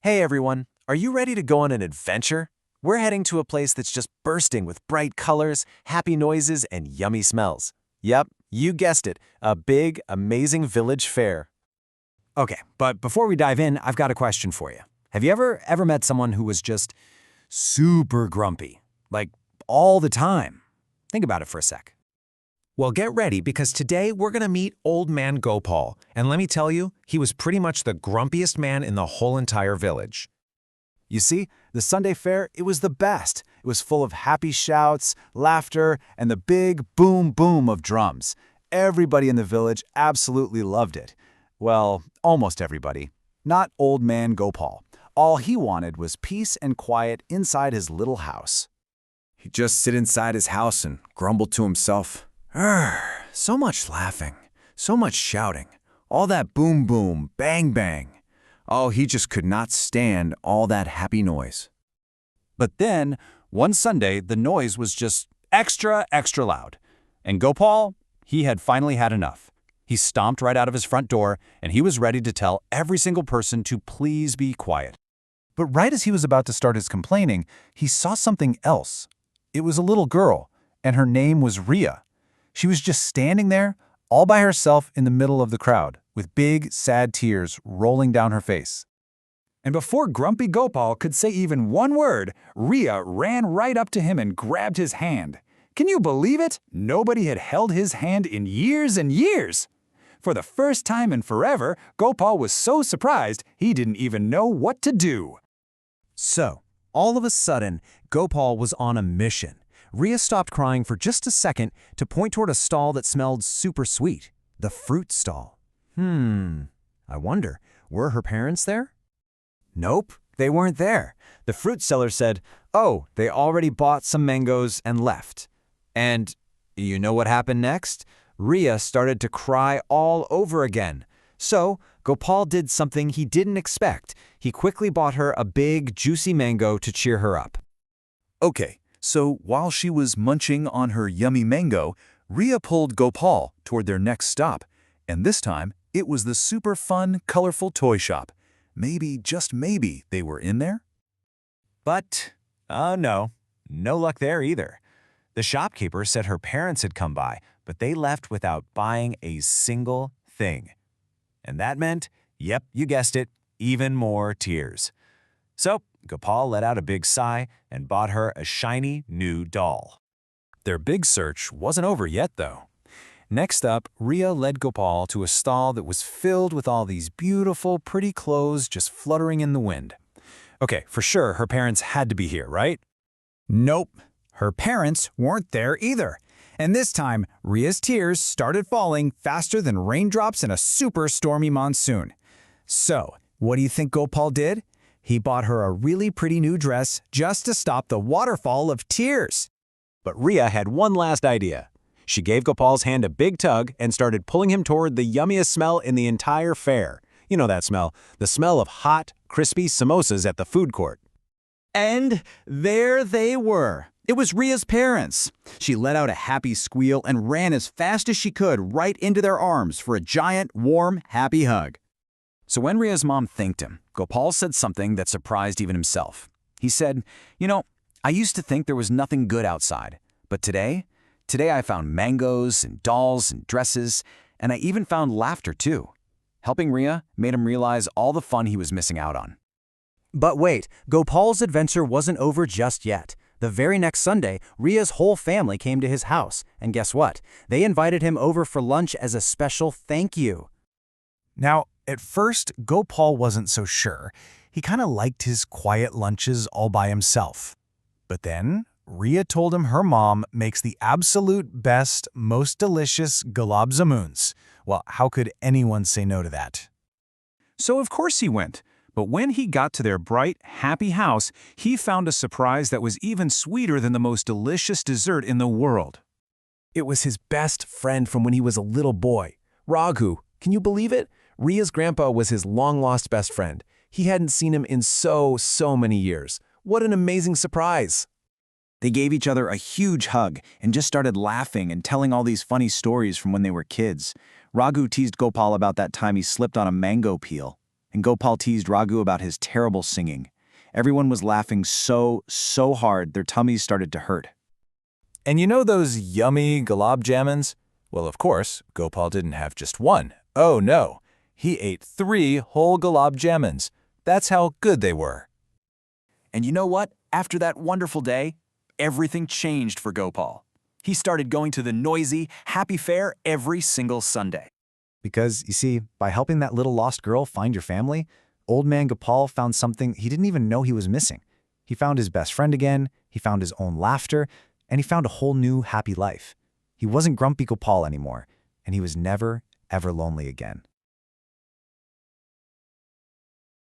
Hey everyone, are you ready to go on an adventure? We're heading to a place that's just bursting with bright colors, happy noises, and yummy smells. Yep, you guessed it, a big, amazing village fair. Okay, but before we dive in, I've got a question for you. Have you ever met someone who was just super grumpy? Like, all the time? Think about it for a sec. Well, get ready because today we're going to meet Old Man Gopal, and let me tell you, he was pretty much the grumpiest man in the whole entire village. You see, the Sunday fair, it was the best. It was full of happy shouts, laughter, and the big boom boom of drums. Everybody in the village absolutely loved it. Well, almost everybody. Not Old Man Gopal. All he wanted was peace and quiet inside his little house. He'd just sit inside his house and grumble to himself. So much laughing, so much shouting, all that boom boom, bang bang. Oh, he just could not stand all that happy noise. But then, one Sunday, the noise was just extra loud. And Gopal, he had finally had enough. He stomped right out of his front door, and he was ready to tell every single person to please be quiet. But right as he was about to start his complaining, he saw something else. It was a little girl, and her name was Rhea. She was just standing there, all by herself in the middle of the crowd, with big, sad tears rolling down her face. And before Grumpy Gopal could say even one word, Rhea ran right up to him and grabbed his hand. Can you believe it? Nobody had held his hand in years and years. For the first time in forever, Gopal was so surprised he didn't even know what to do. So, all of a sudden, Gopal was on a mission. Rhea stopped crying for just a second to point toward a stall that smelled super sweet, the fruit stall. I wonder, were her parents there? Nope, they weren't there. The fruit seller said, oh, they already bought some mangoes and left. And you know what happened next? Rhea started to cry all over again. So, Gopal did something he didn't expect. He quickly bought her a big, juicy mango to cheer her up. Okay, so while she was munching on her yummy mango, Rhea pulled Gopal toward their next stop. And this time, it was the super fun, colorful toy shop. Maybe, just maybe, they were in there? But, no luck there either. The shopkeeper said her parents had come by, but they left without buying a single thing. And that meant, yep, you guessed it, even more tears. So, Gopal let out a big sigh and bought her a shiny new doll. Their big search wasn't over yet, though. Next up, Rhea led Gopal to a stall that was filled with all these beautiful, pretty clothes just fluttering in the wind. Okay, for sure, her parents had to be here, right? Nope, her parents weren't there either. And this time, Rhea's tears started falling faster than raindrops in a super stormy monsoon. So, what do you think Gopal did? He bought her a really pretty new dress just to stop the waterfall of tears. But Rhea had one last idea. She gave Gopal's hand a big tug and started pulling him toward the yummiest smell in the entire fair. You know that smell, the smell of hot, crispy samosas at the food court. And there they were. It was Rhea's parents. She let out a happy squeal and ran as fast as she could right into their arms for a giant, warm, happy hug. So when Rhea's mom thanked him, Gopal said something that surprised even himself. He said, I used to think there was nothing good outside, but today I found mangoes and dolls and dresses, and I even found laughter too. Helping Rhea made him realize all the fun he was missing out on. But wait, Gopal's adventure wasn't over just yet. The very next Sunday, Rhea's whole family came to his house, and guess what? They invited him over for lunch as a special thank you. Now, at first, Gopal wasn't so sure. He kind of liked his quiet lunches all by himself. But then, Rhea told him her mom makes the absolute best, most delicious gulab jamuns. Well, how could anyone say no to that? So of course he went. But when he got to their bright, happy house, he found a surprise that was even sweeter than the most delicious dessert in the world. It was his best friend from when he was a little boy, Raghu. Can you believe it? Rhea's grandpa was his long-lost best friend. He hadn't seen him in so many years. What an amazing surprise! They gave each other a huge hug and just started laughing and telling all these funny stories from when they were kids. Raghu teased Gopal about that time he slipped on a mango peel. And Gopal teased Raghu about his terrible singing. Everyone was laughing so hard their tummies started to hurt. And you know those yummy gulab jammuns? Well, of course, Gopal didn't have just one. Oh no, he ate 3 whole gulab jammuns. That's how good they were. And you know what? After that wonderful day, everything changed for Gopal. He started going to the noisy, happy fair every single Sunday. Because, you see, by helping that little lost girl find your family, Old Man Gopal found something he didn't even know he was missing. He found his best friend again, he found his own laughter, and he found a whole new happy life. He wasn't Grumpy Gopal anymore, and he was never, ever lonely again.